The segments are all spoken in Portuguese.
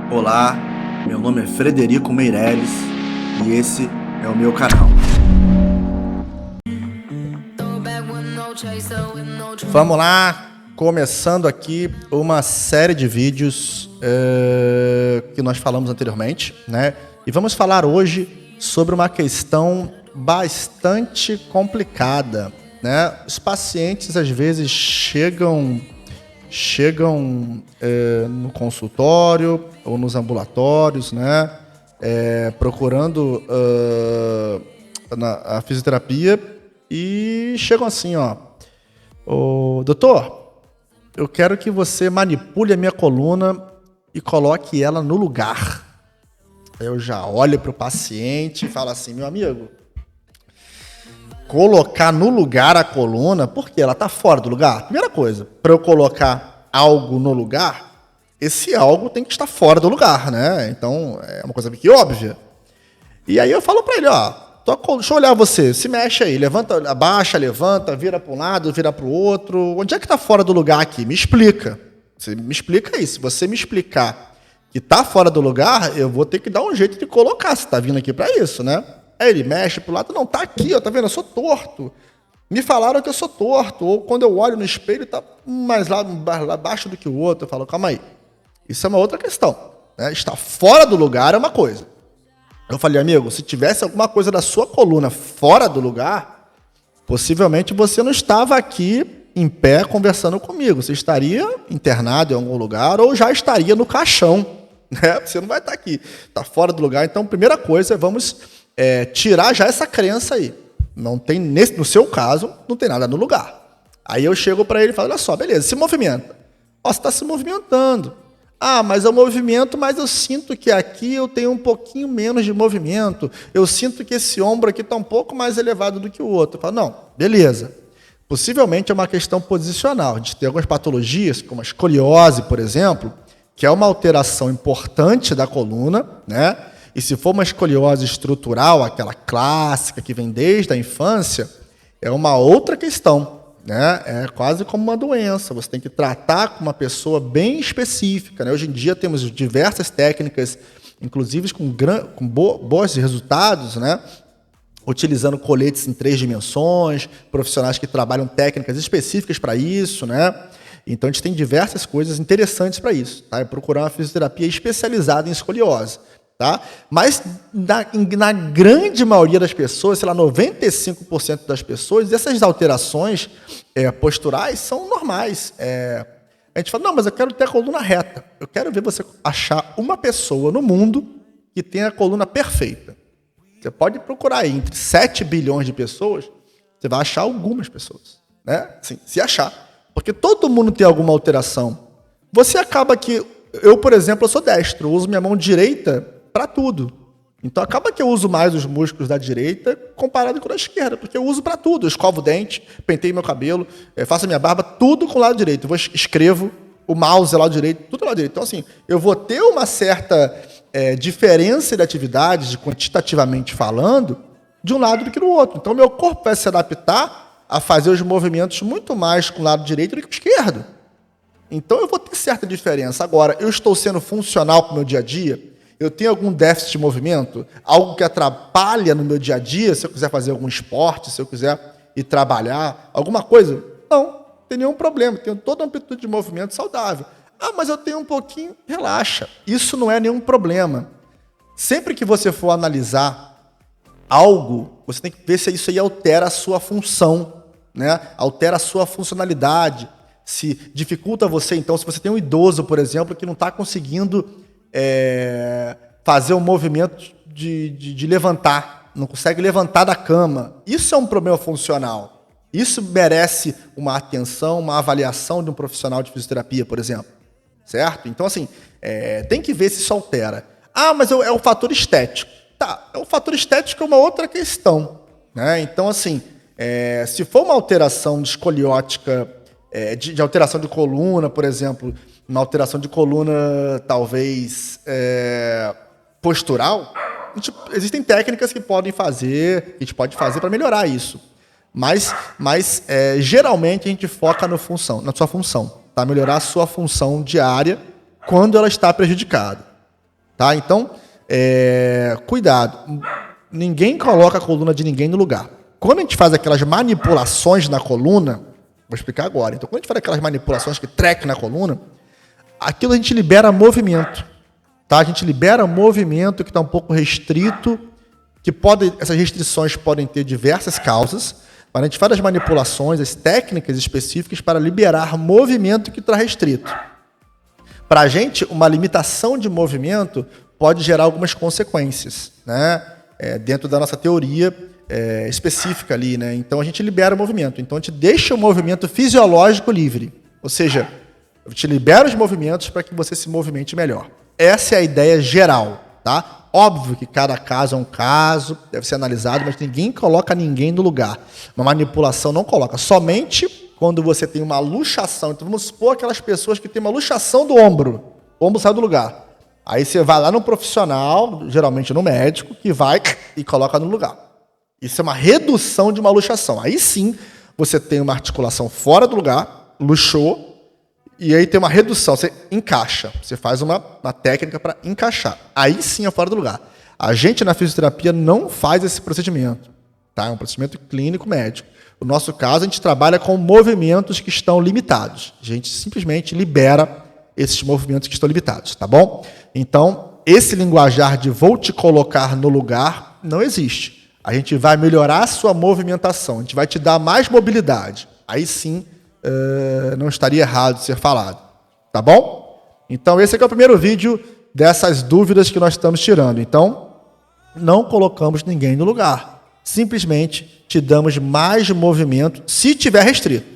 Olá, meu nome é Frederico Meirelles e esse é o meu canal. Vamos lá, começando aqui uma série de vídeos que nós falamos anteriormente, né? E vamos falar hoje sobre uma questão bastante complicada, né? Os pacientes às vezes chegam no consultório ou nos ambulatórios, né? Procurando a fisioterapia e chegam assim, ó. Ô, doutor, eu quero que você manipule a minha coluna e coloque ela no lugar. Eu já olho para o paciente e falo assim, meu amigo, colocar no lugar a coluna, porque ela está fora do lugar. Primeira coisa, para eu colocar algo no lugar, esse algo tem que estar fora do lugar, né? Então, é uma coisa que óbvia. E aí eu falo para ele, ó, deixa eu olhar você, se mexe aí, levanta, abaixa, levanta, vira para um lado, vira para o outro. Onde é que está fora do lugar aqui? Me explica. Você me explica aí. Se você me explicar que está fora do lugar, eu vou ter que dar um jeito de colocar. Você está vindo aqui para isso, né? Aí ele mexe pro lado, não, tá aqui, ó, tá vendo? Eu sou torto. Me falaram que eu sou torto. Ou quando eu olho no espelho, tá mais lá abaixo do que o outro. Eu falo, calma aí. Isso é uma outra questão, né? Estar fora do lugar é uma coisa. Eu falei, amigo, se tivesse alguma coisa da sua coluna fora do lugar, possivelmente você não estava aqui em pé conversando comigo. Você estaria internado em algum lugar ou já estaria no caixão, né? Você não vai estar aqui. Está fora do lugar. Então, primeira coisa, vamos tirar já essa crença aí. Não tem, no seu caso, não tem nada no lugar. Aí eu chego para ele e falo, olha só, beleza, se movimenta. Ó, você está se movimentando. Ah, mas eu movimento, mas eu sinto que aqui eu tenho um pouquinho menos de movimento. Eu sinto que esse ombro aqui está um pouco mais elevado do que o outro. Eu falo, não, beleza. Possivelmente é uma questão posicional. A gente tem algumas patologias, como a escoliose, por exemplo, que é uma alteração importante da coluna, né? E se for uma escoliose estrutural, aquela clássica que vem desde a infância, é uma outra questão, né? É quase como uma doença. Você tem que tratar com uma pessoa bem específica, né? Hoje em dia temos diversas técnicas, inclusive com bons resultados, né? Utilizando coletes em 3 dimensões, profissionais que trabalham técnicas específicas para isso, né? Então a gente tem diversas coisas interessantes para isso, tá? É procurar uma fisioterapia especializada em escoliose. Tá? Mas na grande maioria das pessoas, sei lá, 95% das pessoas, essas alterações posturais são normais. A gente fala, não, mas eu quero ter a coluna reta. Eu quero ver você achar uma pessoa no mundo que tenha a coluna perfeita. Você pode procurar aí, entre 7 bilhões de pessoas, você vai achar algumas pessoas. Né? Assim, se achar. Porque todo mundo tem alguma alteração. Você acaba que... Eu, por exemplo, eu sou destro, eu uso minha mão direita para tudo. Então acaba que eu uso mais os músculos da direita comparado com a da esquerda, porque eu uso para tudo. Eu escovo o dente, penteio meu cabelo, faço a minha barba, tudo com o lado direito. Eu escrevo, o mouse é lado direito, tudo é lado direito. Então, assim, eu vou ter uma certa diferença de atividades, quantitativamente falando, de um lado do que do outro. Então, meu corpo vai se adaptar a fazer os movimentos muito mais com o lado direito do que com o esquerdo. Então, eu vou ter certa diferença. Agora, eu estou sendo funcional para o meu dia a dia? Eu tenho algum déficit de movimento? Algo que atrapalha no meu dia a dia? Se eu quiser fazer algum esporte, se eu quiser ir trabalhar, alguma coisa? Não tem nenhum problema. Tenho toda a amplitude de movimento saudável. Ah, mas eu tenho um pouquinho... Relaxa. Isso não é nenhum problema. Sempre que você for analisar algo, você tem que ver se isso aí altera a sua função, né? Altera a sua funcionalidade. Se dificulta você, então, se você tem um idoso, por exemplo, que não está conseguindo fazer um movimento de levantar, não consegue levantar da cama. Isso é um problema funcional. Isso merece uma atenção, uma avaliação de um profissional de fisioterapia, por exemplo. Certo? Então, assim, tem que ver se isso altera. Ah, mas é o fator estético. Tá, o fator estético é uma outra questão. Né? Então, assim, se for uma alteração de escoliótica, de alteração de coluna, por exemplo, uma alteração de coluna, talvez, postural, existem técnicas que podem fazer, que a gente pode fazer para melhorar isso. Mas geralmente a gente foca na sua função, tá? Melhorar a sua função diária quando ela está prejudicada. tá? Então, cuidado. Ninguém coloca a coluna de ninguém no lugar. Quando a gente faz aquelas manipulações na coluna, vou explicar agora. Então, quando a gente faz aquelas manipulações que track na coluna, aquilo a gente libera movimento, tá? A gente libera movimento que está um pouco restrito, essas restrições podem ter diversas causas, mas a gente faz as manipulações, as técnicas específicas para liberar movimento que está restrito. Para a gente, uma limitação de movimento pode gerar algumas consequências, né? Dentro da nossa teoria específica ali, né? Então a gente libera o movimento. Então a gente deixa o movimento fisiológico livre. Ou seja, eu te libero os movimentos para que você se movimente melhor. Essa é a ideia geral, tá? Óbvio que cada caso é um caso, deve ser analisado, mas ninguém coloca ninguém no lugar. Uma manipulação não coloca. Somente quando você tem uma luxação. Então vamos supor aquelas pessoas que têm uma luxação do ombro. O ombro sai do lugar. Aí você vai lá no profissional, geralmente no médico, que vai e coloca no lugar. Isso é uma redução de uma luxação. Aí sim, você tem uma articulação fora do lugar, luxou, e aí tem uma redução, você encaixa. Você faz uma técnica para encaixar. Aí sim é fora do lugar. A gente na fisioterapia não faz esse procedimento. Tá? É um procedimento clínico médico. No nosso caso, a gente trabalha com movimentos que estão limitados. A gente simplesmente libera esses movimentos que estão limitados, tá bom? Então, esse linguajar de vou te colocar no lugar não existe. A gente vai melhorar a sua movimentação, a gente vai te dar mais mobilidade. Aí sim, não estaria errado ser falado, tá bom? Então, esse aqui é o primeiro vídeo dessas dúvidas que nós estamos tirando. Então, não colocamos ninguém no lugar. Simplesmente te damos mais movimento se tiver restrito.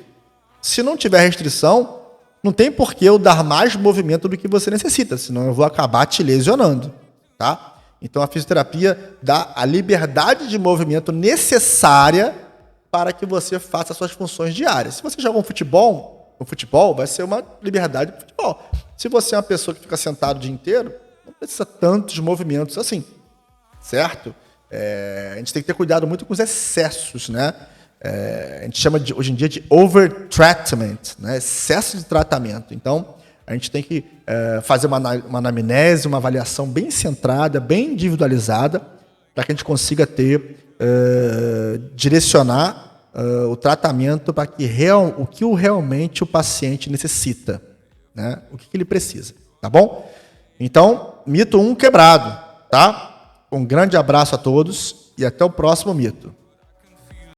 Se não tiver restrição, não tem por que eu dar mais movimento do que você necessita, senão eu vou acabar te lesionando, tá? Então a fisioterapia dá a liberdade de movimento necessária para que você faça as suas funções diárias. Se você joga um futebol, o futebol vai ser uma liberdade de futebol. Se você é uma pessoa que fica sentado o dia inteiro, não precisa tantos movimentos assim, certo? A gente tem que ter cuidado muito com os excessos, né? A gente chama hoje em dia de over-treatment, né? Excesso de tratamento. Então, a gente tem que fazer uma anamnese, uma avaliação bem centrada, bem individualizada, para que a gente consiga direcionar o tratamento para o que realmente o paciente necessita, né? O que ele precisa, tá bom? Então, mito 1 quebrado, tá? Um grande abraço a todos e até o próximo mito.